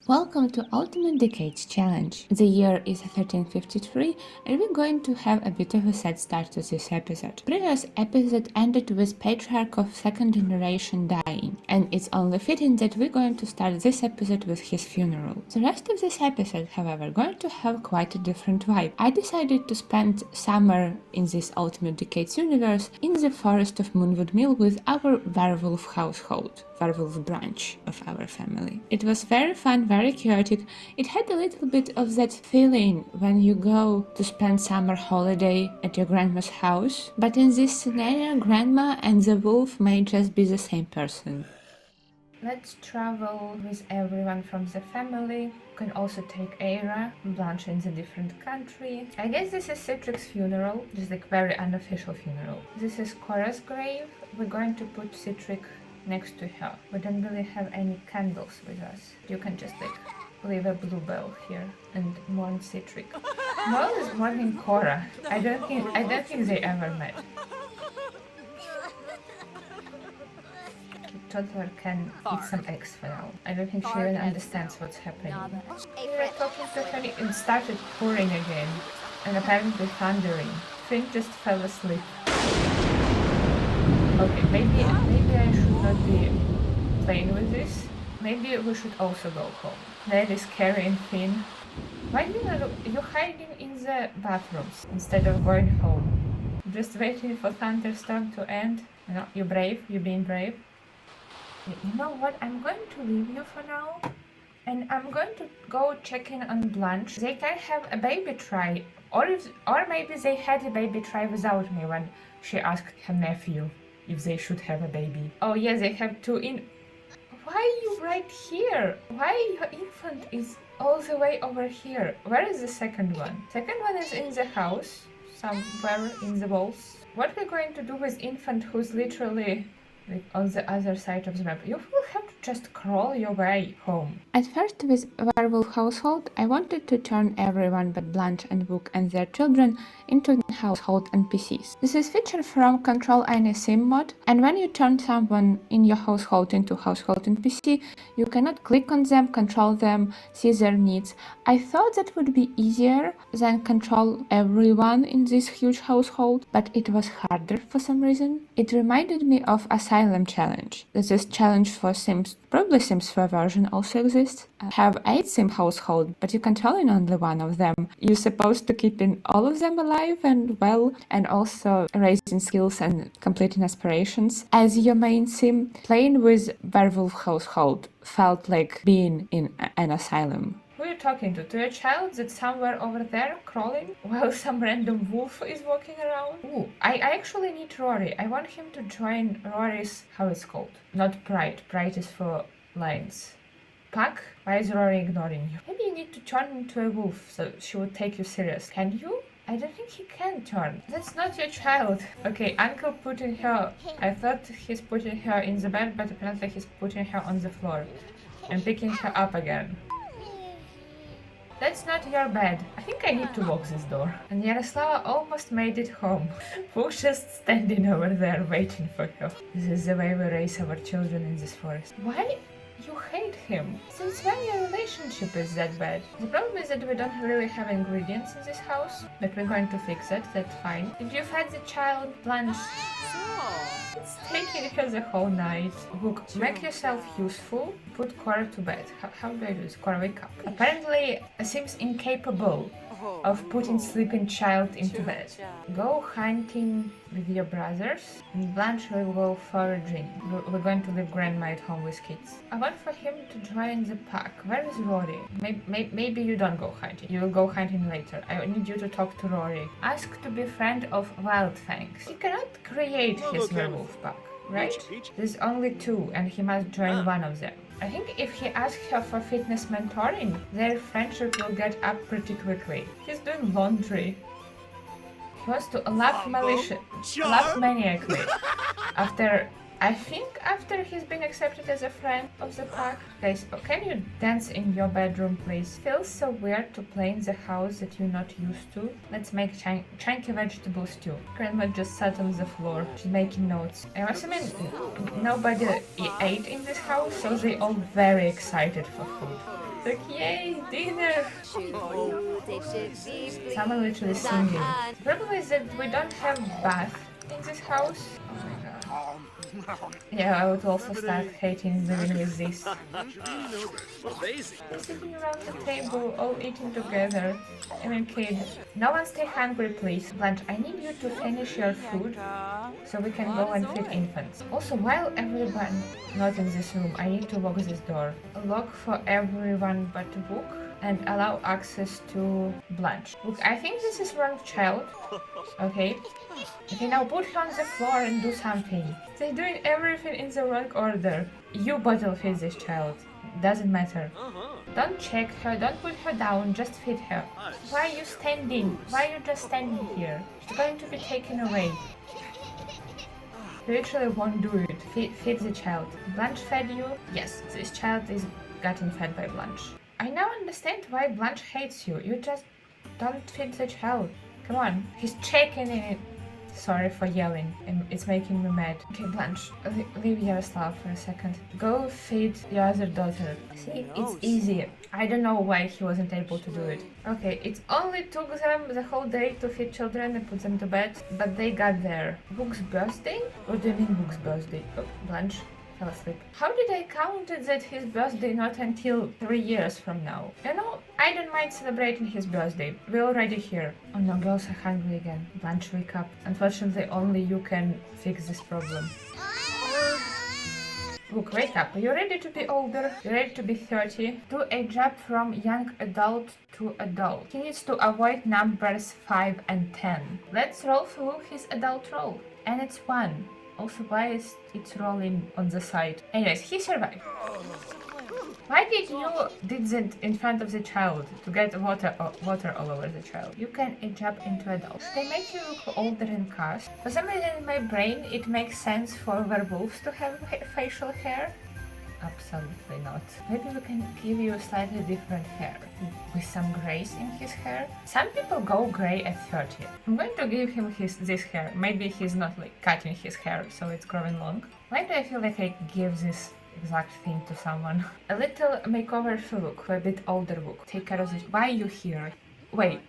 Welcome to Ultimate Decades Challenge. The year is 1353 and we're going to have a bit of a sad start to this episode. Previous episode ended with Patriarch of second generation dying, and it's only fitting that we're going to start this episode with his funeral. The rest of this episode, however, going to have quite a different vibe. I decided to spend summer in this Ultimate Decades universe in the forest of Moonwood Mill with our werewolf household. Werewolf branch of our family. It was very fun, very chaotic. It had a little bit of that feeling when you go to spend summer holiday at your grandma's house, but in this scenario, grandma and the wolf may just be the same person. Let's travel with everyone from the family. You can also take Aira, Blanche in a different country. I guess this is Citrix's funeral, just like very unofficial funeral. This is Cora's grave. We're going to put Citrix next to her. We don't really have any candles with us. You can just like leave a bluebell here and mourn Citrix. Noel is mourning Cora. I don't think they ever met. Toddler can eat some eggs for now. I don't think she even understands what's happening. We were talking to her, it started pouring again, and apparently thundering. Finn just fell asleep. Okay, maybe I should not be playing with this. Maybe we should also go home. That is Carrie and Finn. Why you hiding in the bathrooms instead of going home? Just waiting for thunderstorm to end. No, you're brave. You're being brave. You know what? I'm going to leave you for now, and I'm going to go check in on Blanche. They can have a baby try, or maybe they had a baby try without me when she asked her nephew if they should have a baby. Oh yes, they have two in. Why are you right here? Why your infant is all the way over here? Where is the second one? Second one is in the house, somewhere in the walls. What we're going to do with infant who's literally like on the other side of the map? You will have to just crawl your way home. At first, with Werewolf household, I wanted to turn everyone but Blanche and Book and their children into household NPCs. This is featured from Control Any Sim mod, and when you turn someone in your household into household NPC, you cannot click on them, control them, see their needs. I thought that would be easier than control everyone in this huge household, but it was harder for some reason. It reminded me of Asylum Challenge. This is challenge for Sims. Probably Sims 4 version also exists. I have 8 Sim household, but you control in only one of them. You're supposed to keep in all of them alive and well, and also raising skills and completing aspirations. As your main Sim, playing with Werewolf household felt like being in an asylum. Who are you talking to? To your child that's somewhere over there crawling while some random wolf is walking around? Ooh, I actually need Rory. I want him to join Rory's, how it's called? Not Pride. Pride is for lions. Pack? Why is Rory ignoring you? Maybe you need to turn into a wolf so she would take you serious. Can you? I don't think he can turn. That's not your child. Okay, Uncle putting her... I thought he's putting her in the bed, but apparently he's putting her on the floor and picking her up again. That's not your bed. I think I need to lock this door. And Yaroslava almost made it home. Book's just standing over there waiting for her. This is the way we raise our children in this forest. Why you hate him? Since when your relationship is that bad? The problem is that we don't really have ingredients in this house, but we're going to fix it, that's fine. Did you feed the child Blanche? It's taking her the whole night. Look, make yourself useful. Put Cora to bed. How do I do this? Cora, wake up. Apparently, seems incapable of putting sleeping child into bed. Go hunting with your brothers, and Blanche will go foraging. We're going to leave Grandma at home with kids. I want for him to join the pack. Where is Rory? Maybe you don't go hunting. You will go hunting later. I need you to talk to Rory. Ask to be friend of Wildfangs. He cannot create his werewolf pack, right? There's only 2, and he must join one of them. I think if he asks her for fitness mentoring, their friendship will get up pretty quickly. He's doing laundry. He wants to laugh maniacally. After he's been accepted as a friend of the pack. Guys, can you dance in your bedroom, please? Feels so weird to play in the house that you're not used to. Let's make chunky vegetable stew. Grandma just sat on the floor. She's making notes. I also mean, nobody ate in this house, so they all very excited for food. Like, yay, dinner! Someone literally singing. The problem is that we don't have bath in this house. Oh my god. Yeah, I would also start hating living with this. We're sitting around the table, all eating together. I mean, kid, no one stay hungry, please. Blanche, I need you to finish your food so we can go and feed infants. Also, while everyone not in this room, I need to lock this door. Lock for everyone but Book and allow access to Blanche. Look, I think this is wrong child. Okay. Okay, now put her on the floor and do something. They're doing everything in the wrong order. You bottle feed this child. Doesn't matter. Don't check her, don't put her down, just feed her. Why are you standing? Why are you just standing here? She's going to be taken away. You literally won't do it. Feed the child. Blanche fed you? Yes, this child is gotten fed by Blanche. I now understand why Blanche hates you. You just don't feed the child. Come on, he's checking it. Sorry for yelling, it's making me mad. Okay, Blanche, leave Yaroslav for a second. Go feed your other daughter. See, it's easy. I don't know why he wasn't able to do it. Okay, it only took them the whole day to feed children and put them to bed, but they got there. Book's birthday? What do you mean Book's birthday? Oh, Blanche fell asleep. How did I count it that his birthday not until 3 years from now? You know, I don't mind celebrating his birthday. We're already here. Oh no, girls are hungry again. Blanche, wake up. Unfortunately, only you can fix this problem. Look, wake up. Are you ready to be older? You're ready to be 30? Do a jump from young adult to adult. He needs to avoid numbers 5 and 10. Let's roll through his adult roll. And it's 1. Also, why is it rolling on the side? Anyways, he survived. Why did you did that in front of the child to get water all over the child? You can age up into adults. They make you look older and cast. For some reason in my brain it makes sense for werewolves to have facial hair. Absolutely not. Maybe we can give you slightly different hair with some grays in his hair. Some people go gray at 30. I'm going to give him this hair. Maybe he's not like cutting his hair so it's growing long. Why do I feel like I give this exact thing to someone? A little makeover for Luke, for a bit older Luke. Take care of this. Why are you here? Wait.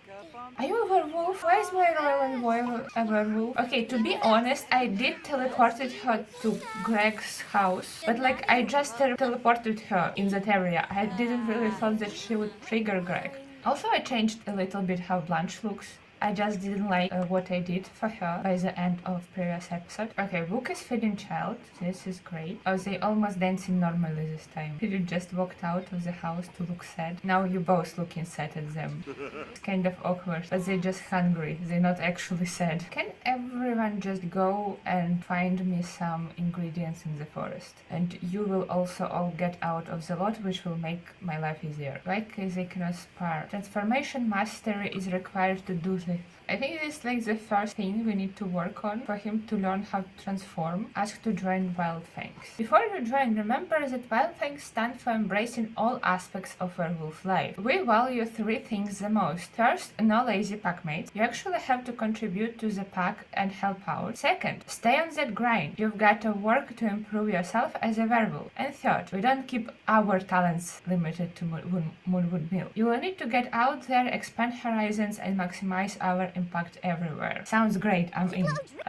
Are you a werewolf? Why is my royal a werewolf? Okay, to be honest, I did teleported her to Greg's house, but like I just teleported her in that area. I didn't really thought that she would trigger Greg. Also, I changed a little bit how Blanche looks. I just didn't like what I did for her by the end of previous episode. Okay, Book is feeding child. This is great. Oh, they almost dancing normally this time. You just walked out of the house to look sad. Now you both looking sad at them. It's kind of awkward, but they're just hungry. They're not actually sad. Can everyone just go and find me some ingredients in the forest? And you will also all get out of the lot, which will make my life easier. Like they can spar. Transformation mastery is required to do this. I think it is like the first thing we need to work on for him to learn how to transform. Ask to join Wild Fangs. Before you join, remember that Wild Fangs stand for embracing all aspects of werewolf life. We value 3 things the most. First, no lazy packmate. You actually have to contribute to the pack and help out. Second, stay on that grind. You've got to work to improve yourself as a werewolf. And third, we don't keep our talents limited to Moonwood Mill. You will need to get out there, expand horizons, and maximize our impact everywhere. Sounds great, I'm in.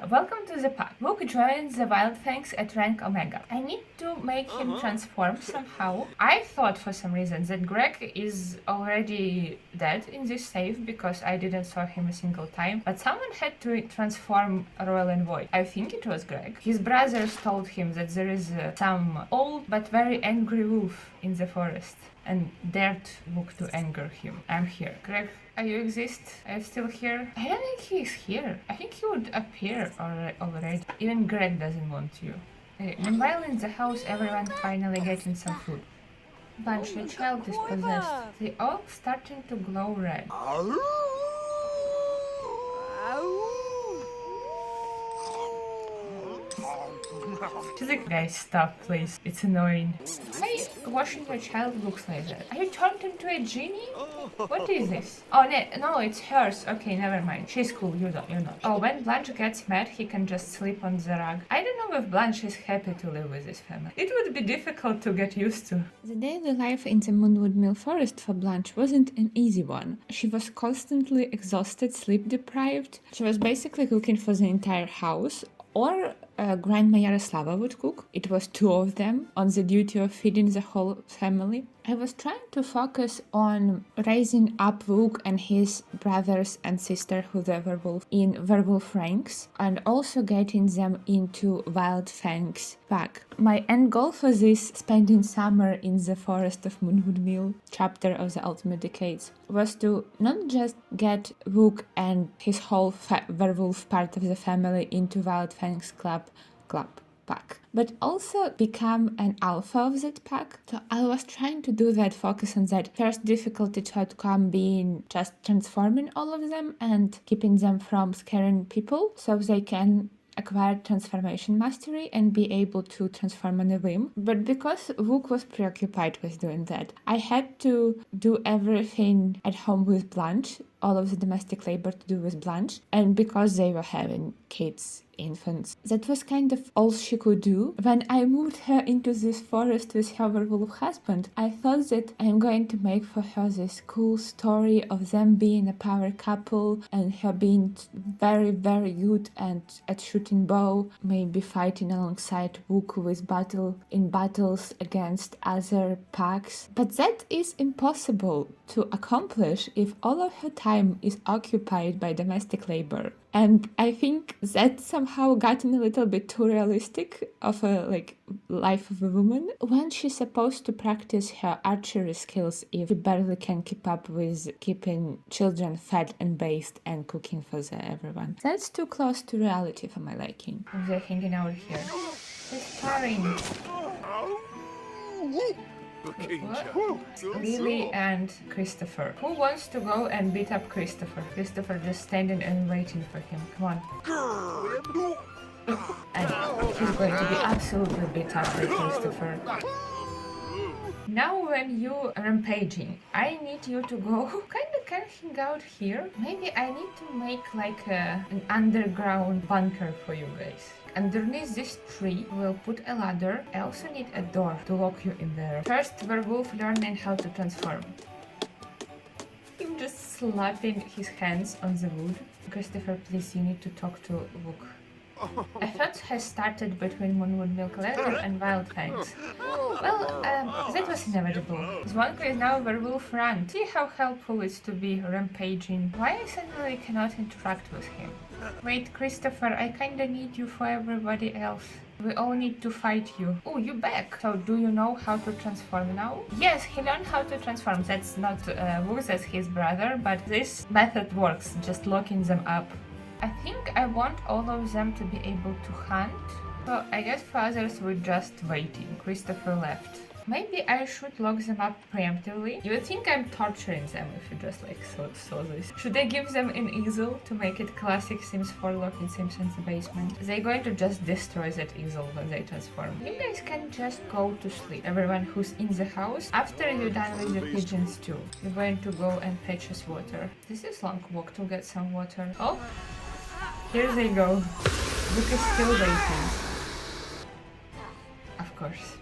Welcome to the pack. Book joins the Wild Fangs at rank Omega. I need to make him transform somehow. I thought for some reason that Greg is already dead in this save because I didn't saw him a single time, but someone had to transform Royal and Void. I think it was Greg. His brothers told him that there is some old but very angry wolf in the forest and dared Book to anger him. I'm here. Greg, you exist? Are you still here? I don't think he's here. I think he would appear already. Even Greg doesn't want you. Okay. Meanwhile, in the house, everyone finally getting some food. Bunch, the child is possessed. They all starting to glow red. She's like, guys, stop, please. It's annoying. Hey, washing your child looks like that? Are you turned into a genie? What is this? Oh, no, it's hers. Okay, never mind. She's cool, you don't, you're not. Oh, when Blanche gets mad, he can just sleep on the rug. I don't know if Blanche is happy to live with this family. It would be difficult to get used to. The daily life in the Moonwood Mill Forest for Blanche wasn't an easy one. She was constantly exhausted, sleep deprived. She was basically cooking for the entire house, or Grandma Yaroslava would cook. It was two of them on the duty of feeding the whole family. I was trying to focus on raising up Vuk and his brothers and sister who were werewolf in werewolf ranks, and also getting them into Wild Fang's pack. My end goal for this, spending summer in the forest of Moonwood Mill chapter of the Ultimate Decades, was to not just get Vuk and his whole werewolf part of the family into Wild Fang's club pack, but also become an alpha of that pack. So I was trying to do that, focus on that first difficulty outcome being just transforming all of them and keeping them from scaring people so they can acquire transformation mastery and be able to transform on a whim. But because Vuk was preoccupied with doing that, I had to do everything at home with Blanche, all of the domestic labor to do with Blanche, and because they were having kids, infants, that was kind of all she could do. When I moved her into this forest with her werewolf husband, I thought that I'm going to make for her this cool story of them being a power couple and her being very, very good and at shooting bow, maybe fighting alongside Vuk with battles against other packs. But that is impossible to accomplish if all of her time is occupied by domestic labor. And I think that somehow gotten a little bit too realistic of a life of a woman when she's supposed to practice her archery skills if she barely can keep up with keeping children fed and bathed and cooking for everyone. That's too close to reality for my liking. They're hanging out here. It's purring. Lily and Christopher. Who wants to go and beat up Christopher? Christopher just standing and waiting for him. Come on. And he's going to be absolutely beat up by Christopher. Now when you rampaging, I need you to go can hang out here. Maybe I need to make an underground bunker for you guys. Underneath this tree, we'll put a ladder. I also need a door to lock you in there. First, werewolf learning how to transform. Him just slapping his hands on the wood. Christopher, please, you need to talk to Vuk. A fight has started between Moonwood Mill Collector and Wild Fangs. Well, that was inevitable. Zvonko is now a werewolf run. See how helpful it's to be rampaging. Why I suddenly cannot interact with him? Wait, Christopher, I kinda need you for everybody else. We all need to fight you. Oh, you back. So do you know how to transform now? Yes, he learned how to transform. That's not Vuk, that's his brother, but this method works, just locking them up. I think I want all of them to be able to hunt. So I guess for others we're just waiting. Christopher left. Maybe I should lock them up preemptively. You would think I'm torturing them if you just saw this. Should I give them an easel to make it classic Sims 4 locking Sims in the basement? They're going to just destroy that easel when they transform. You guys can just go to sleep. Everyone who's in the house, after you're done with the pigeons too, you're going to go and fetch us water. This is long walk to get some water. Oh, here they go. Vuk is still waiting. Of course.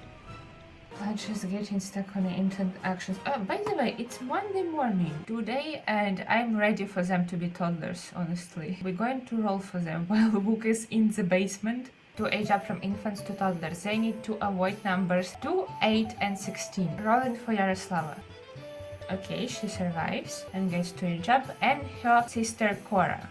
Blanche is getting stuck on the instant actions. Oh, by the way, it's Monday morning today and I'm ready for them to be toddlers, honestly. We're going to roll for them while Vuk is in the basement. To age up from infants to toddlers, they need to avoid numbers 2, 8 and 16. Rolling for Yaroslava. Okay, she survives and gets to age up, and her sister Cora.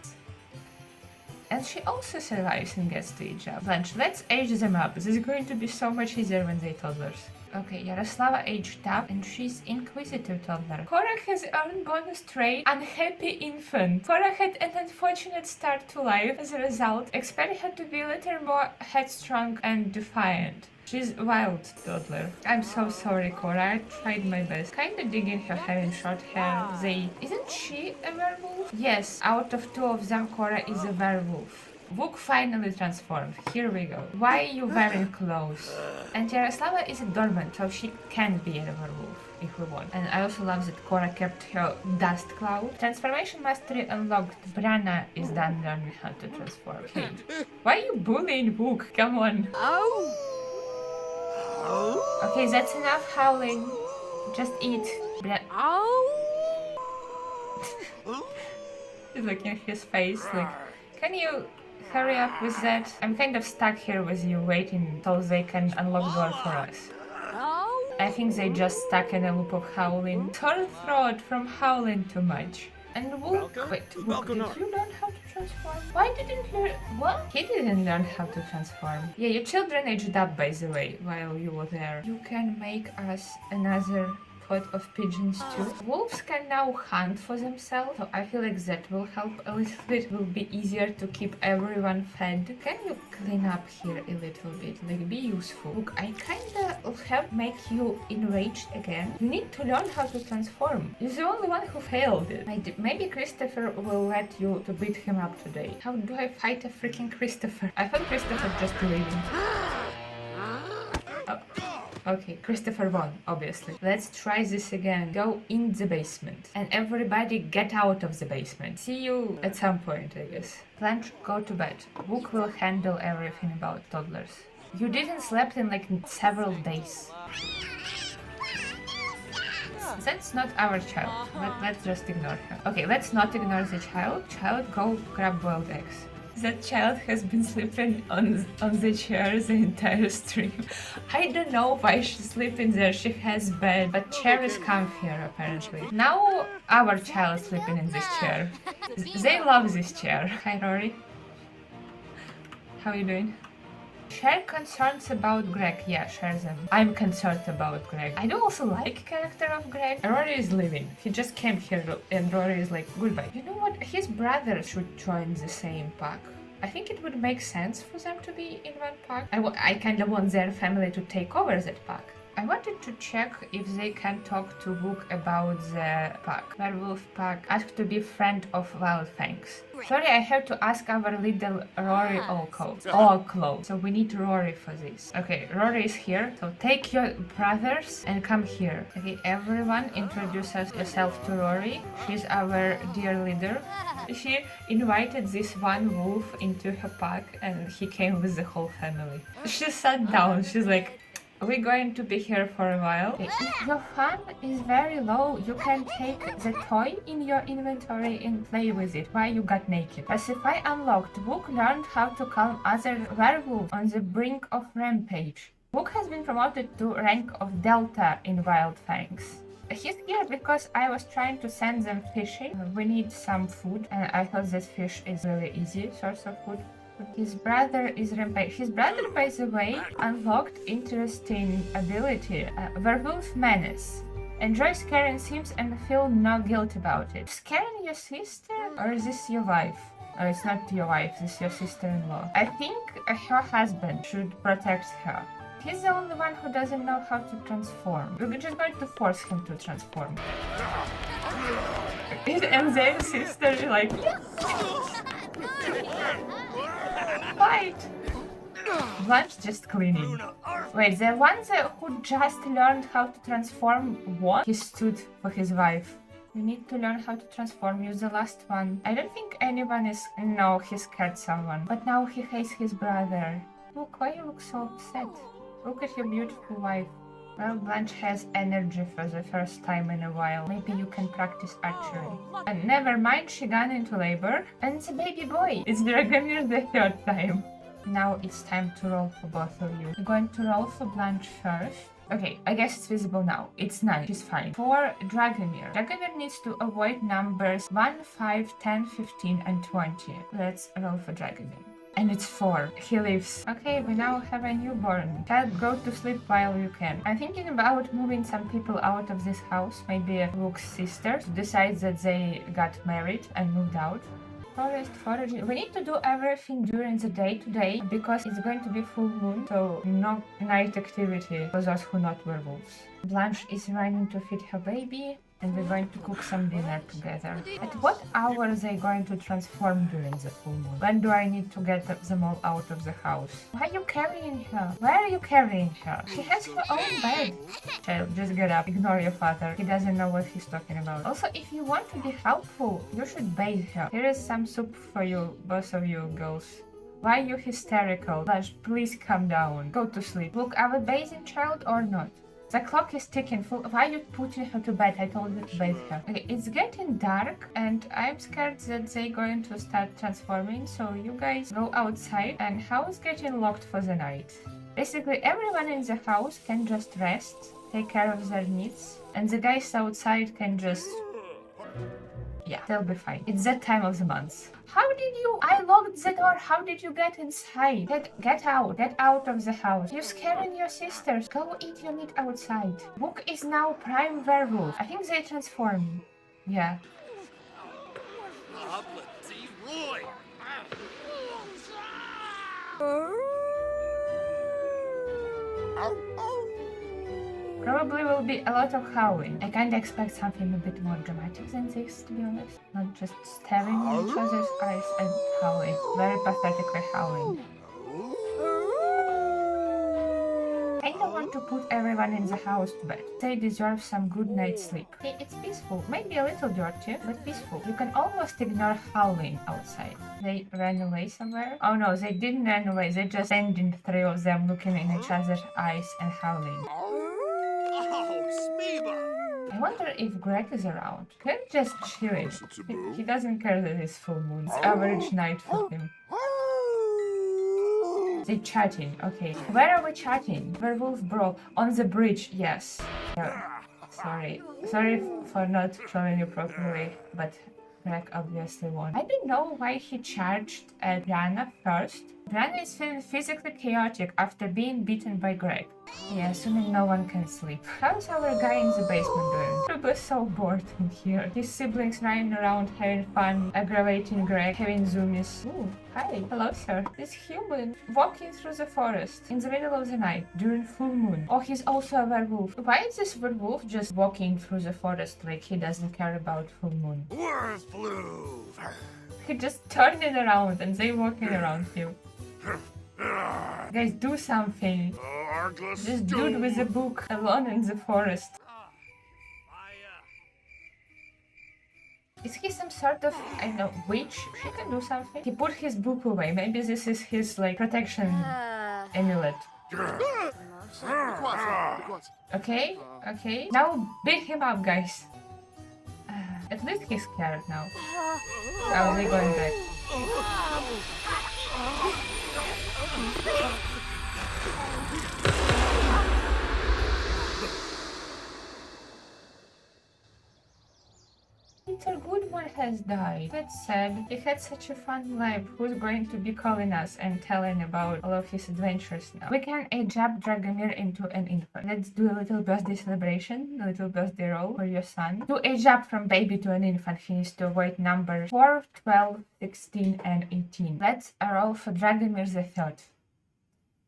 And she also survives and gets to age up. Blanche, let's age them up. This is going to be so much easier when they're toddlers. Okay, Yaroslava aged up and she's Inquisitor toddler. Cora has earned bonus trait Unhappy Infant. Cora had an unfortunate start to life. As a result, expect her to be a little more headstrong and defiant. She's wild toddler. I'm so sorry, Cora. I tried my best. Kinda digging her having short hair. Isn't she a werewolf? Yes, out of two of them, Cora is a werewolf. Vuk finally transformed. Here we go. Why are you wearing clothes? And Yaroslava is a dormant, so she can be a werewolf if we want. And I also love that Cora kept her dust cloud. Transformation mastery unlocked. Brana is done learning how to transform. Hey, why are you bullying Vuk? Come on. Okay, that's enough howling. Just eat. Look in his face, like, can you hurry up with that? I'm kind of stuck here with you waiting till they can unlock door for us. I think they just stuck in a loop of howling. Sore throat from howling too much. And Vuk, wait, Vuk, did you learn how to transform? Why didn't you? What? He didn't learn how to transform. Yeah, your children aged up, by the way, while you were there. You can make us another pot of pigeons too. Wolves can now hunt for themselves, so I feel like that will help a little bit. It will be easier to keep everyone fed. Can you clean up here a little bit? Like, be useful. Look, I kinda have make you enraged again. You need to learn how to transform. You're the only one who failed it. Maybe Christopher will let you to beat him up today. How do I fight a freaking Christopher? I thought Christopher just leaving. Oh. Okay, Christopher won, obviously. Let's try this again. Go in the basement. And everybody get out of the basement. See you at some point, I guess. Blanche, go to bed. Vuk will handle everything about toddlers. You didn't sleep in like several days. That's not our child. Let's just ignore her. Okay, let's not ignore the child. Child, go grab boiled eggs. That child has been sleeping on the chair the entire stream. I don't know why she's sleeping there. She has bed, but chair is comfier apparently. Now our child is sleeping in this chair. They love this chair. Hi Rory. How are you doing? Share concerns about Greg. Yeah, share them. I'm concerned about Greg. I do also like character of Greg. Rory is leaving. He just came here and Rory is like, goodbye. You know what? His brother should join the same pack. I think it would make sense for them to be in one pack. I kind of want their family to take over that pack. I wanted to check if they can talk to Vuk about the pack. Werewolf pack. Ask to be friend of Wild Fangs. Sorry, I have to ask our little Rory all clothes. So we need Rory for this. Okay, Rory is here. So take your brothers and come here. Okay, everyone introduce yourself to Rory. She's our dear leader. She invited this one wolf into her pack and he came with the whole family. She sat down. She's like, we're going to be here for a while. If your fun is very low, you can take the toy in your inventory and play with it while you got naked. Pacify unlocked. Vuk learned how to calm other werewolves on the brink of rampage. Vuk has been promoted to rank of Delta in Wild Fangs. He's here because I was trying to send them fishing. We need some food and I thought this fish is really easy source of food. His brother is Rampage. His brother, by the way, unlocked interesting ability, Werewolf Menace. Enjoy scaring Sims and feel no guilt about it. Scaring your sister? Or is this your wife? Oh, it's not your wife, this is your sister-in-law. I think her husband should protect her. He's the only one who doesn't know how to transform. We're just going to force him to transform. And their sister is like, fight! Blanche just cleaning. Wait, the one who just learned how to transform won? He stood for his wife. You need to learn how to transform. Use the last one. I don't think anyone is... No, he scared someone. But now he hates his brother. Look, why you look so upset? Look at your beautiful wife. Well, Blanche has energy for the first time in a while. Maybe you can practice archery. And never mind, she gone into labor. And it's a baby boy. It's Dragomir the third time. Now it's time to roll for both of you. I'm going to roll for Blanche first. Okay, I guess it's visible now. It's 9, she's fine. For Dragomir. Dragomir needs to avoid numbers 1, 5, 10, 15, and 20. Let's roll for Dragomir. And it's 4. He lives. Okay, we now have a newborn. Child, go to sleep while you can. I'm thinking about moving some people out of this house. Maybe Vuk's sister decides that they got married and moved out. Forest, foraging. We need to do everything during the day today because it's going to be full moon, so no night activity for those who are not werewolves. Blanche is running to feed her baby. and we're going to cook some dinner together. At what hour are they going to transform during the full moon? When do I need to get them all out of the house? Why are you carrying her? Where are you carrying her? She has her own bed. Child, just get up. Ignore your father. He doesn't know what he's talking about. Also, if you want to be helpful, you should bathe her. Here is some soup for you, both of you girls. Why are you hysterical? Blanche, please calm down. Go to sleep. Look, are we bathing child or not? The clock is ticking. Why are you putting her to bed? I told you to bathe her. Okay, it's getting dark and I'm scared that they're going to start transforming. So you guys go outside and house getting locked for the night. Basically, everyone in the house can just rest, take care of their needs. And the guys outside can just... yeah, they'll be fine. It's that time of the month. How did you... I locked the door. How did you get inside? Get out. Get out of the house. You're scaring your sisters. Go eat your meat outside. Book is now prime werewolf. I think they transform. Yeah. Probably will be a lot of howling. I kinda expect something a bit more dramatic than this, to be honest. Not just staring in each other's eyes and howling. Very pathetically howling. I don't want to put everyone in the house to bed. They deserve some good night's sleep. Okay, it's peaceful. Maybe a little dirty, but peaceful. You can almost ignore howling outside. They ran away somewhere? Oh no, they didn't run away. They just standing, three of them, looking in each other's eyes and howling. I wonder if Greg is around. He's just chilling. He doesn't care that it's full moon. It's average night for him. They chatting. Okay. Where are we chatting? Werewolf bro. On the bridge. Yes. Sorry. Sorry for not showing you properly, but Greg obviously won. I don't know why he charged at Brianna first. Brianna is feeling physically chaotic after being beaten by Greg. Yeah, assuming no one can sleep. How's our guy in the basement doing? Probably so bored in here. His siblings running around having fun, aggravating Greg, having zoomies. Ooh, hi. Hello, sir. This human walking through the forest in the middle of the night during full moon. Oh, he's also a werewolf. Why is this werewolf just walking through the forest like he doesn't care about full moon? He just turning around and they walking around him. Guys, do something. This dude with a book alone in the forest. Is he some sort of, I don't know, witch? He can do something. He put his book away. Maybe this is his, like, protection amulet. Okay, okay. Now beat him up, guys. At least he's scared now. How are they going back? Little good one has died. That's sad. He had such a fun life. Who's going to be calling us and telling about all of his adventures now? We can age up Dragomir into an infant. Let's do a little birthday celebration, a little birthday roll for your son. To age up from baby to an infant, he needs to avoid numbers 4, 12, 16, and 18. Let's roll for Dragomir the Third.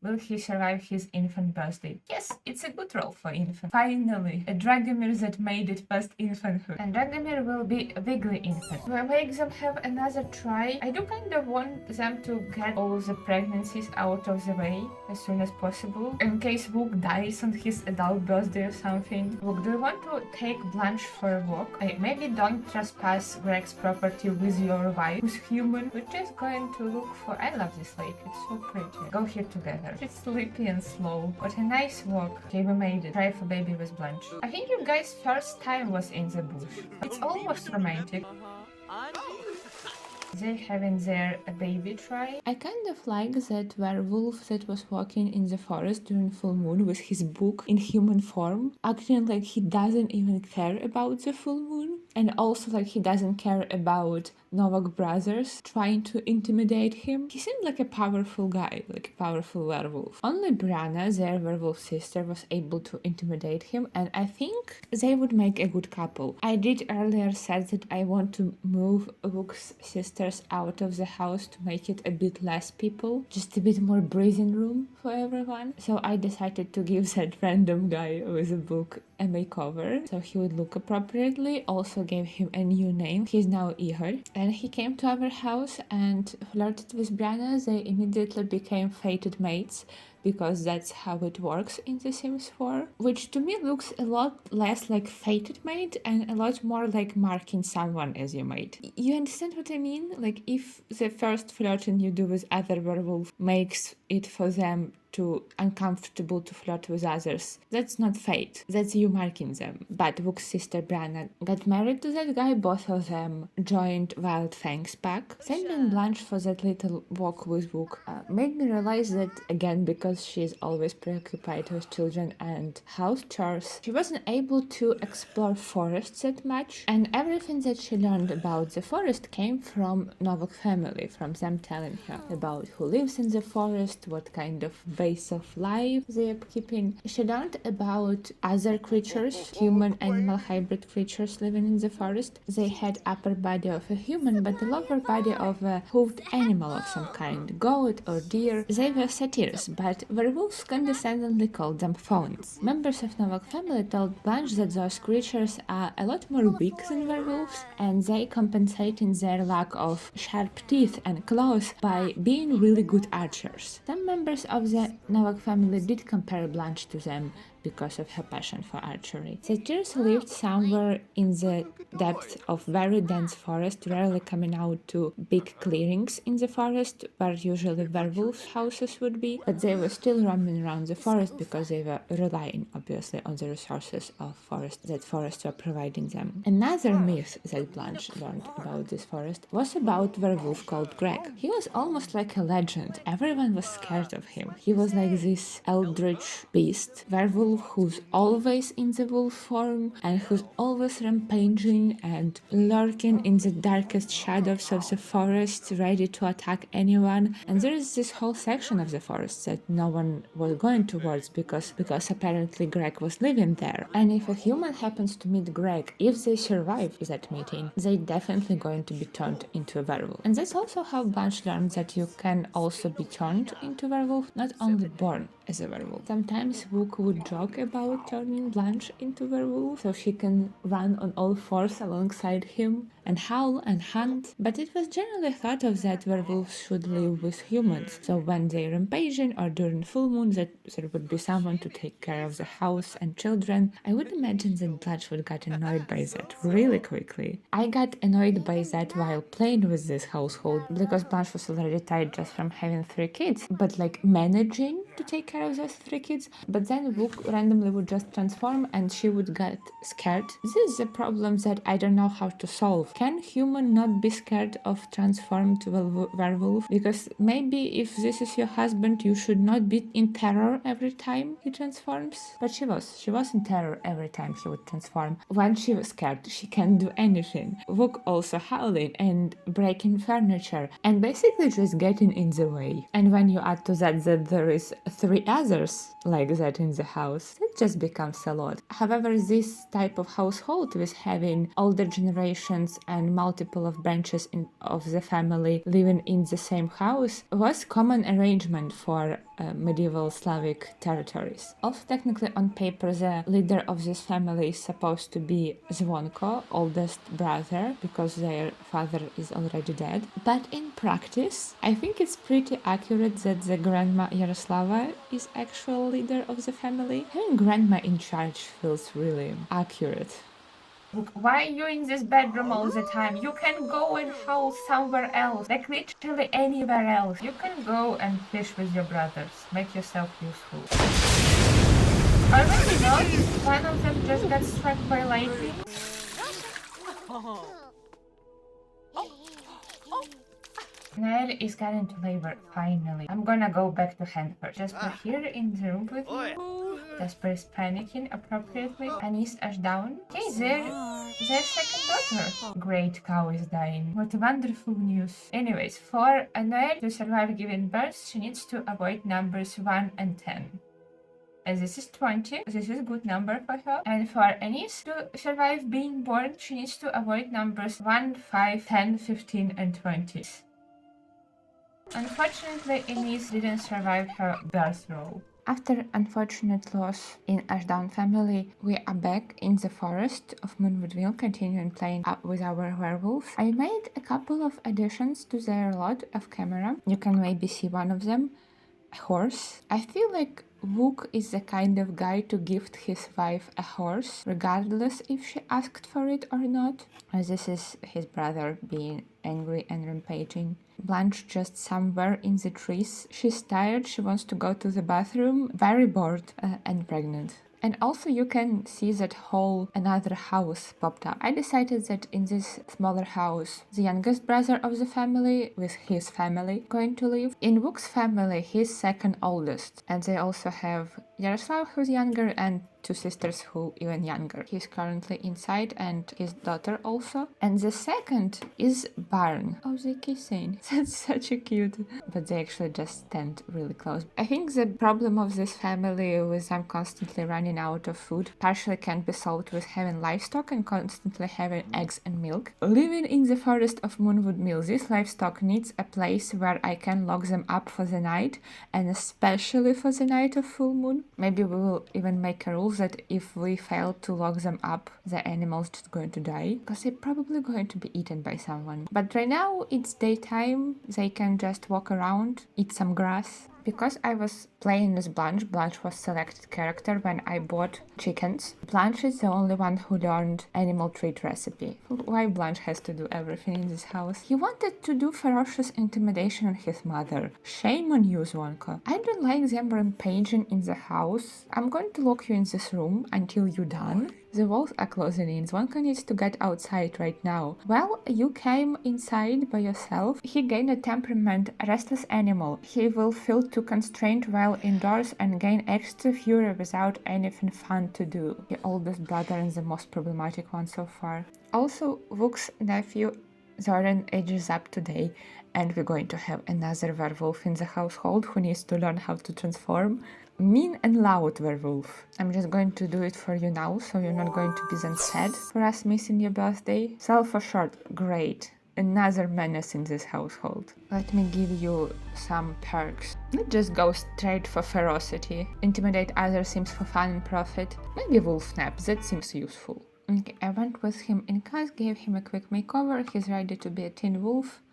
Will he survive his infant birthday? Yes, it's a good role for infant. Finally, a Dragomir that made it past infanthood. And Dragomir will be a wiggly infant. Do I make them have another try? I do kind of want them to get all the pregnancies out of the way as soon as possible. In case Wook dies on his adult birthday or something. Wook, do you want to take Blanche for a walk? Maybe don't trespass Greg's property with your wife, who's human. We're just going to look for... I love this lake, it's so pretty. Go here together. It's sleepy and slow. What a nice walk. Okay, we made it. Try for baby with Blanche. I think you guys' first time was in the bush. It's almost romantic. They having their baby try. I kind of like that werewolf that was walking in the forest during full moon with his book in human form, acting like he doesn't even care about the full moon. And also like he doesn't care about Novak brothers trying to intimidate him. He seemed like a powerful guy, like a powerful werewolf. Only Brianna, their werewolf sister, was able to intimidate him, and I think they would make a good couple. I did earlier said that I want to move Wook's sisters out of the house to make it a bit less people, just a bit more breathing room for everyone. So I decided to give that random guy with a book a makeover so he would look appropriately, also gave him a new name. He's now Igor. And he came to our house and flirted with Brianna. They immediately became fated mates, because that's how it works in The Sims 4, which to me looks a lot less like fated mate and a lot more like marking someone as your mate. You understand what I mean? Like, if the first flirting you do with other werewolf makes it for them too uncomfortable to flirt with others, that's not fate, that's you marking them. But Wook's sister Brianna got married to that guy, both of them joined Wild Fang's pack. Sending Blanche for that little walk with Wook made me realize that, again, because she's always preoccupied with children and house chores, she wasn't able to explore forests that much, and everything that she learned about the forest came from Novak family, from them telling her about who lives in the forest, what kind of base of life they are keeping. She learned about other creatures, human-animal hybrid creatures living in the forest. They had upper body of a human, but the lower body of a hoofed animal of some kind, goat or deer. They were satyrs, but werewolves condescendingly called them fauns. Members of Novak family told Blanche that those creatures are a lot more weak than werewolves, and they compensate in their lack of sharp teeth and claws by being really good archers. Some members of the Novak family did compare Blanche to them because of her passion for archery. Satyrs lived somewhere in the depths of very dense forest, rarely coming out to big clearings in the forest where usually werewolf houses would be, but they were still roaming around the forest because they were relying obviously on the resources of forest that forests were providing them. Another myth that Blanche learned about this forest was about werewolf called Greg. He was almost like a legend. Everyone was scared of him. He was like this eldritch beast, werewolf who's always in the wolf form and who's always rampaging and lurking in the darkest shadows of the forest, ready to attack anyone. And there is this whole section of the forest that no one was going towards because apparently Greg was living there. And if a human happens to meet Greg, if they survive that meeting, they definitely going to be turned into a werewolf. And that's also how Blanche learned that you can also be turned into a werewolf, not only born as a werewolf. Sometimes Wook would joke about turning Blanche into a werewolf so she can run on all fours alongside him and howl and hunt, but it was generally thought of that werewolves should live with humans, so when they're rampaging or during full moon that there would be someone to take care of the house and children. I would imagine that Blanche would get annoyed by that really quickly. I got annoyed by that while playing with this household because Blanche was already tired just from having 3 kids, but like managing to take care of those 3 kids, but then Wook randomly would just transform and she would get scared. This is a problem that I don't know how to solve. Can human not be scared of transform to a werewolf? Because maybe if this is your husband, you should not be in terror every time he transforms. But she was in terror every time he would transform. When she was scared, she can't do anything. Wook also howling and breaking furniture and basically just getting in the way. And when you add to that there is 3 others like that in the house, it just becomes a lot. However, this type of household with having older generations and multiple of branches of the family living in the same house was common arrangement for medieval Slavic territories. Also, technically on paper, the leader of this family is supposed to be Zvonko, oldest brother, because their father is already dead. But in practice, I think it's pretty accurate that the grandma Yaroslava is actual leader of the family. Having grandma in charge feels really accurate. Look, why are you in this bedroom all the time? You can go and howl somewhere else, like literally anywhere else. You can go and fish with your brothers. Make yourself useful. Or maybe not. One of them just got struck by lightning. Nell is getting to labor, finally. I'm gonna go back to Hanford. Jasper here in the room with me. Jasper is panicking appropriately. Annie's ash down. Hey, their second daughter. Great, cow is dying. What wonderful news. Anyways, for Nell to survive giving birth, she needs to avoid numbers 1 and 10. As this is 20, this is a good number for her. And for Anise to survive being born, she needs to avoid numbers 1, 5, 10, 15, and 20. Unfortunately, Anise didn't survive her birth roll. After unfortunate loss in Ashdown family, we are back in the forest of Moonwoodville, continuing playing up with our werewolves. I made a couple of additions to their lot of camera. You can maybe see one of them. A horse. I feel like Wook is the kind of guy to gift his wife a horse, regardless if she asked for it or not. As this is his brother being angry and rampaging. Blanche just somewhere in the trees. She's tired, she wants to go to the bathroom, very bored and pregnant. And also you can see that whole another house popped up. I decided that in this smaller house, the youngest brother of the family with his family going to live. In Wook's family, he's second oldest. And they also have Yaroslav who's younger and two sisters who even younger. He's currently inside and his daughter also. And the second is Barn. Oh, they're kissing. That's such a cute. But they actually just stand really close. I think the problem of this family with them constantly running out of food partially can be solved with having livestock and constantly having eggs and milk. Living in the forest of Moonwood Mill, this livestock needs a place where I can lock them up for the night, and especially for the night of full moon. Maybe we will even make a rule that if we fail to lock them up, the animal's just going to die, because they're probably going to be eaten by someone. But right now it's daytime, they can just walk around, eat some grass. Because I was playing as Blanche, Blanche was selected character when I bought chickens. Blanche is the only one who learned animal treat recipe. Why Blanche has to do everything in this house? He wanted to do ferocious intimidation on his mother. Shame on you, Zvonka. I don't like them rampaging in the house. I'm going to lock you in this room until you're done. The walls are closing in. Zvonka needs to get outside right now. Well, you came inside by yourself. He gained a temperament, a restless animal. He will feel too constrained while indoors and gain extra fury without anything fun to do. The oldest brother and the most problematic one so far. Also, Wook's nephew Zoran ages up today, and we're going to have another werewolf in the household who needs to learn how to transform. Mean and loud werewolf. I'm just going to do it for you now, so you're not going to be then sad for us missing your birthday. Sell for short, great. Another menace in this household. Let me give you some perks. Let's just go straight for ferocity. Intimidate others seems for fun and profit. Maybe wolf nap, that seems useful. Okay, I went with him in class, gave him a quick makeover. He's ready to be a teen wolf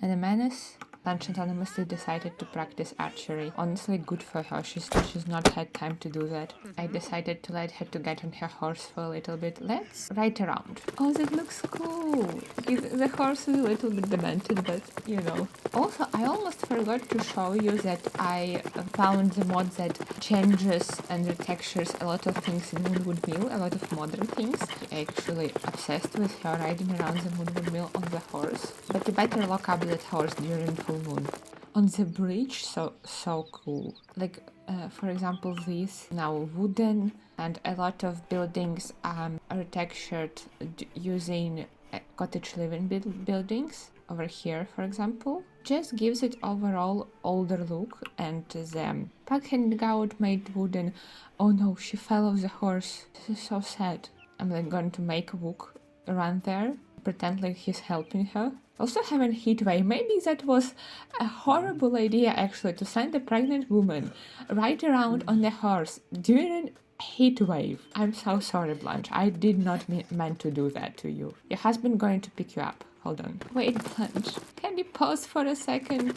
and a menace. Blanche anonymously decided to practice archery. Honestly, good for her. She's not had time to do that. I decided to let her to get on her horse for a little bit. Let's ride around. Oh, that looks cool. The horse is a little bit demented, but you know. Also, I almost forgot to show you that I found the mod that changes and retextures a lot of things in Moonwood Mill, a lot of modern things. I'm actually obsessed with her riding around the Moonwood Mill on the horse. But you better lock up that horse during full moon. On the bridge, so cool. Like, for example, these now wooden, and a lot of buildings are retextured using cottage living buildings. Over here, for example, just gives it overall older look, and the pack handing out made wooden. Oh no, she fell off the horse. This is so sad. I'm like going to make Wook run there, pretend like he's helping her. Also having heat wave. Maybe that was a horrible idea actually, to send a pregnant woman ride around on the horse during heat wave. I'm so sorry, Blanche. I did not mean to do that to you. Your husband going to pick you up. Hold on. Wait, Blanche. Can you pause for a second?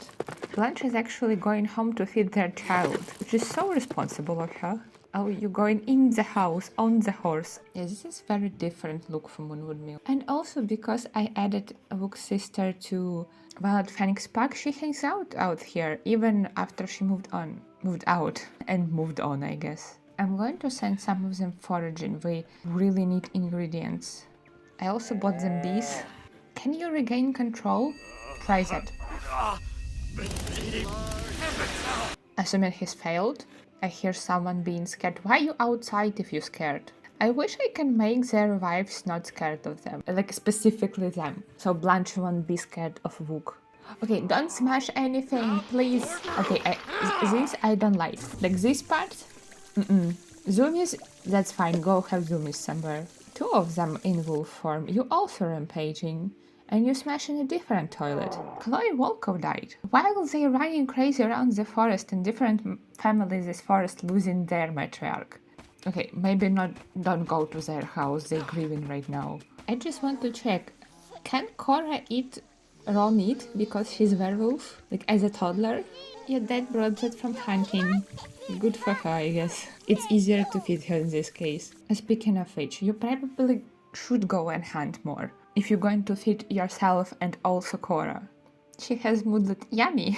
Blanche is actually going home to feed their child, which is so responsible of her. Oh, you're going in the house, on the horse. Yeah, this is very different look from Moonwood Mill. And also because I added Wook's sister to Violet Phoenix Park, she hangs out here, even after she moved out, I guess. I'm going to send some of them foraging. We really need ingredients. I also bought them bees. Can you regain control? Try that. Assuming he's failed. I hear someone being scared. Why are you outside if you're scared? I wish I can make their wives not scared of them. Like, specifically them. So Blanche won't be scared of Wook. Okay, don't smash anything, please. Okay, this I don't like. Like this part? Zoomies, that's fine. Go have zoomies somewhere. Two of them in wolf form. You also rampaging. and you smash in a different toilet. Chloe Volkov died. While they running crazy around the forest in different families, this forest losing their matriarch. Okay, maybe not, don't go to their house, they're grieving right now. I just want to check, can Cora eat raw meat because she's werewolf, like as a toddler? Your dad brought that from hunting. Good for her, I guess. It's easier to feed her in this case. Speaking of which, you probably should go and hunt more if you're going to feed yourself and also Cora. She has moodlet yummy.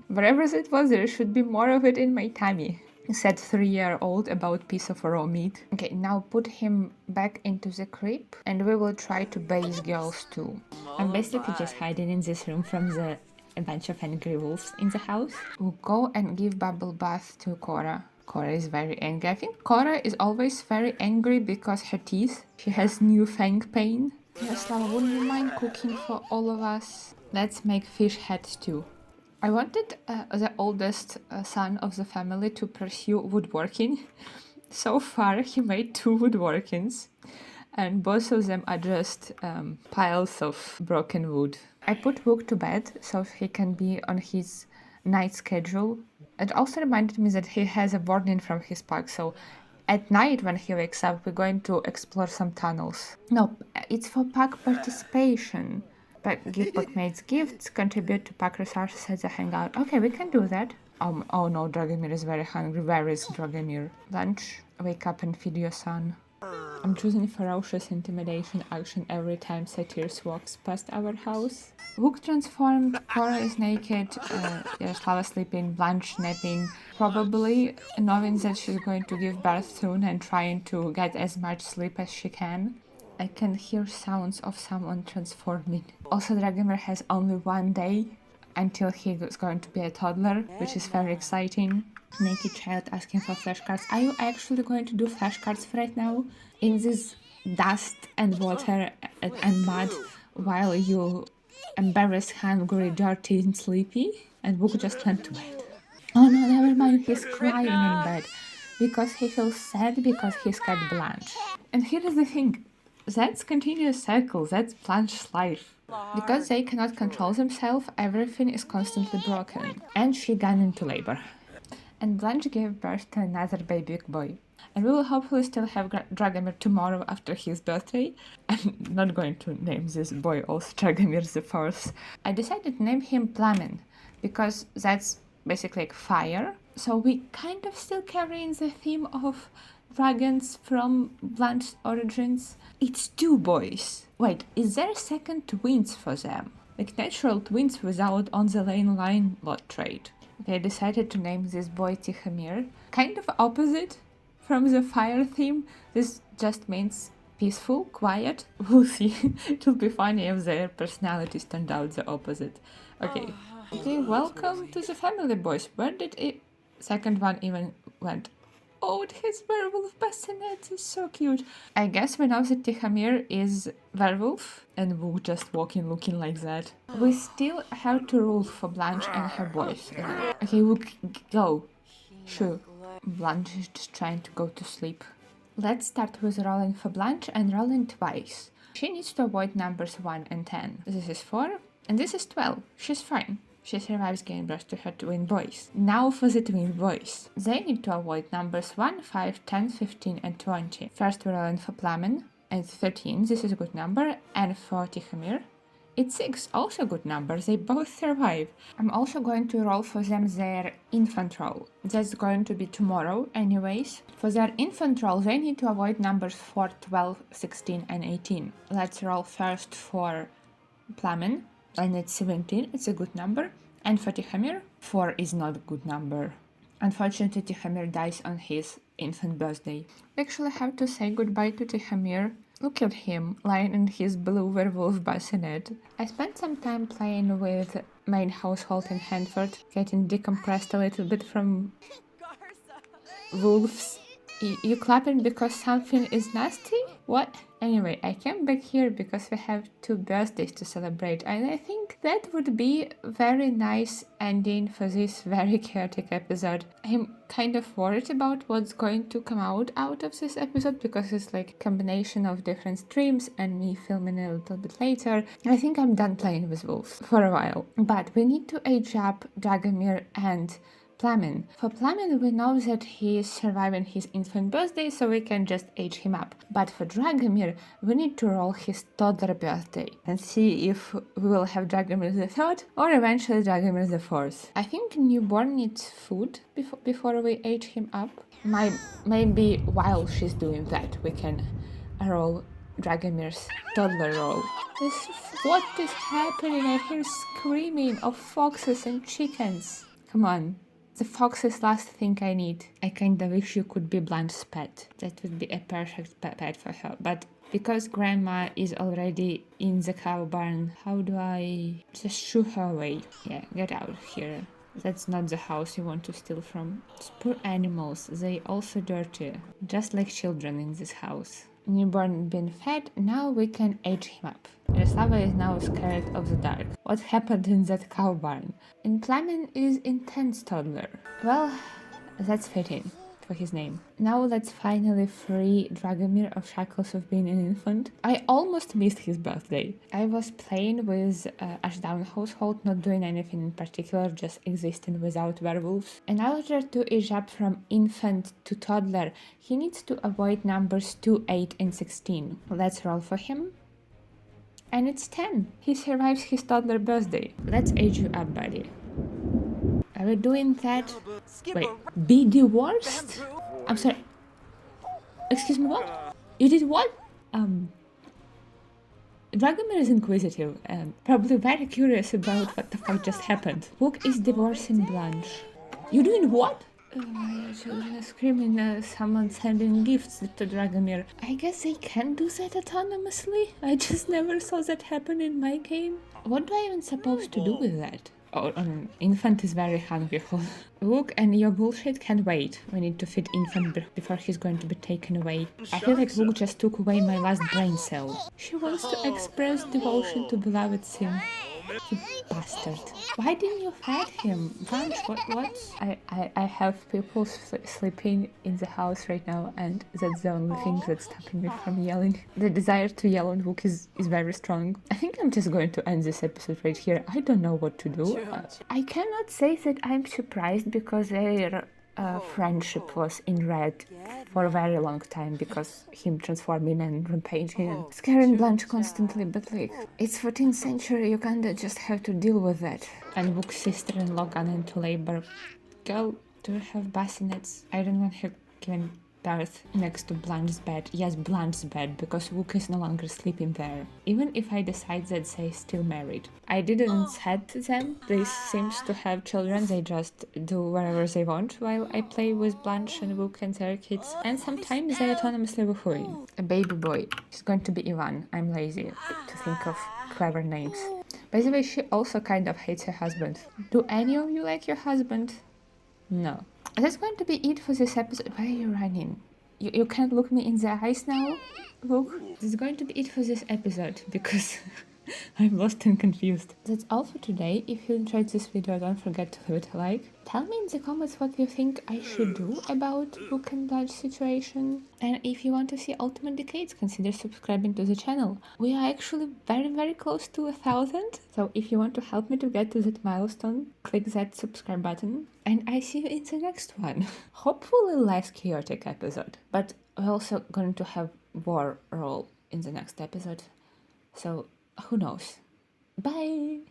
Wherever it was, there should be more of it in my tummy. Said 3-year-old about piece of raw meat. Okay, now put him back into the crib and we will try to base girls too. I'm basically just hiding in this room from a bunch of angry wolves in the house. We'll go and give bubble bath to Cora. Cora is very angry. I think Cora is always very angry because her teeth. She has new fang pain. Yaroslava, wouldn't you mind cooking for all of us? Let's make fish heads too. I wanted the oldest son of the family to pursue woodworking. So far, he made 2 woodworkings, and both of them are just piles of broken wood. I put Wook to bed so he can be on his night schedule. It also reminded me that he has a warning from his pack, so at night when he wakes up, we're going to explore some tunnels. No, it's for pack participation. Give Packmates gifts, contribute to pack resources at the hangout. Okay, we can do that. Oh no, Dragomir is very hungry. Where is Dragomir? Blanche, wake up and feed your son. I'm choosing ferocious intimidation action every time Satyrs walks past our house. Wook transformed, Cora is naked, Yaroslava sleeping, Blanche napping, probably knowing that she's going to give birth soon and trying to get as much sleep as she can. I can hear sounds of someone transforming. Also, Dragomir has only 1 day until he is going to be a toddler, which is very exciting. Naked child asking for flashcards. Are you actually going to do flashcards right now? In this dust and water and mud while you embarrass, hungry, dirty and sleepy? And Book just went to bed. Oh no, never mind, he's crying in bed. Because he feels sad because he's got Blanche. And here is the thing. That's continuous cycle, that's Blanche's life. Because they cannot control themselves, everything is constantly broken. And she got into labor. And Blanche gave birth to another baby boy. And we will hopefully still have Dragomir tomorrow after his birthday. I'm not going to name this boy also Dragomir the 4th. I decided to name him Plamen, because that's basically like fire. So we kind of still carrying the theme of dragons from Blanche's origins. It's 2 boys. Wait, is there second twins for them? Like natural twins without on the line lot trait. Okay, I decided to name this boy Tihomir. Kind of opposite from the fire theme. This just means peaceful, quiet. We'll see. It will be funny if their personalities turned out the opposite. Okay, welcome to the family, boys. Where did it... second one even went? Oh, his werewolf bassinet is so cute. I guess we know that Tihomir is werewolf and we'll just walking looking like that. We still have to rule for Blanche and her boys. Okay, we'll go. Sure. Blanche is just trying to go to sleep. Let's start with rolling for Blanche and rolling twice. She needs to avoid numbers 1 and 10. This is 4 and this is 12. She's fine. She survives giving birth to her twin boys. Now for the twin boys. They need to avoid numbers 1, 5, 10, 15 and 20. First we're rolling for Plamen and 13, this is a good number, and for Tihomir. It's 6, also good number, they both survive. I'm also going to roll for them their infant roll. That's going to be tomorrow anyways. For their infant roll they need to avoid numbers 4, 12, 16 and 18. Let's roll first for Plamen. And it's 17, it's a good number. And for Tihomir, 4 is not a good number. Unfortunately, Tihomir dies on his infant birthday. We actually have to say goodbye to Tihomir. Look at him, lying in his blue werewolf bassinet. I spent some time playing with main household in Hanford, getting decompressed a little bit from wolves. You clapping because something is nasty? What? Anyway, I came back here because we have 2 birthdays to celebrate, and I think that would be a very nice ending for this very chaotic episode. I'm kind of worried about what's going to come out of this episode because it's like a combination of different streams and me filming a little bit later. I think I'm done playing with wolves for a while. But we need to age up Dragomir and Plamen. For Plamen, we know that he is surviving his infant birthday, so we can just age him up. But for Dragomir, we need to roll his toddler birthday and see if we will have Dragomir the third or eventually Dragomir the fourth. I think newborn needs food before we age him up. Maybe while she's doing that, we can roll Dragomir's toddler roll. What is happening? I hear screaming of foxes and chickens. Come on. The fox is last thing I need. I kinda wish you could be Blanche's pet. That would be a perfect pet for her. But because Grandma is already in the cow barn, how do I just shoo her away? Yeah, get out of here. That's not the house you want to steal from. These poor animals, they also dirty. Just like children in this house. Newborn been fed, now we can age him up. Jaslava is now scared of the dark. What happened in that cow barn? And Plamen is intense toddler. Well, that's fitting for his name. Now let's finally free Dragomir of shackles of being an infant. I almost missed his birthday. I was playing with Ashdown household, not doing anything in particular, just existing without werewolves. In order to age up from infant to toddler, he needs to avoid numbers 2, 8, and 16. Let's roll for him. And it's 10. He survives his toddler birthday. Let's age you up, buddy. Are we doing that? Wait, be the worst? I'm sorry. Excuse me, what? You did what? Dragomir is inquisitive and probably very curious about what the fuck just happened. Book is divorcing Blanche. You doing what? My children are screaming, someone sending gifts to Dragomir. I guess they can do that autonomously? I just never saw that happen in my game. What do I even supposed to do with that? Oh, infant is very hungry. Look, and your bullshit can't wait. We need to feed infant before he's going to be taken away. I feel like Luke just took away my last brain cell. She wants to express devotion to beloved sim. You bastard. Why didn't you feed him? Blanche, what? I have people sleeping in the house right now, and that's the only thing that's stopping me from yelling. The desire to yell on Book is very strong. I think I'm just going to end this episode right here. I don't know what to do. I cannot say that I'm surprised because their friendship was in red for a very long time because him transforming and rampaging and scaring Blanche constantly, but like, it's 14th century, you kinda just have to deal with that. And Book's sister-in-law gone into labor. Girl, do you have bassinets? I don't want her giving birth next to Blanche's bed. Yes, Blanche's bed, because Luke is no longer sleeping there. Even if I decide that they're still married. I didn't set them. They seems to have children. They just do whatever they want while I play with Blanche and Luke and their kids. And sometimes they autonomously woohooing. A baby boy. He's going to be Ivan. I'm lazy to think of clever names. By the way, she also kind of hates her husband. Do any of you like your husband? No. That's going to be it for this episode. Why are you running? You can't look me in the eyes now? Look. This is going to be it for this episode because I'm lost and confused. That's all for today. If you enjoyed this video, don't forget to leave it a like. Tell me in the comments what you think I should do about Book and Blanche situation. And if you want to see Ultimate Decades, consider subscribing to the channel. We are actually very close to 1,000. So if you want to help me to get to that milestone, click that subscribe button. And I see you in the next one. Hopefully less chaotic episode. But we're also going to have war roll in the next episode. So who knows? Bye!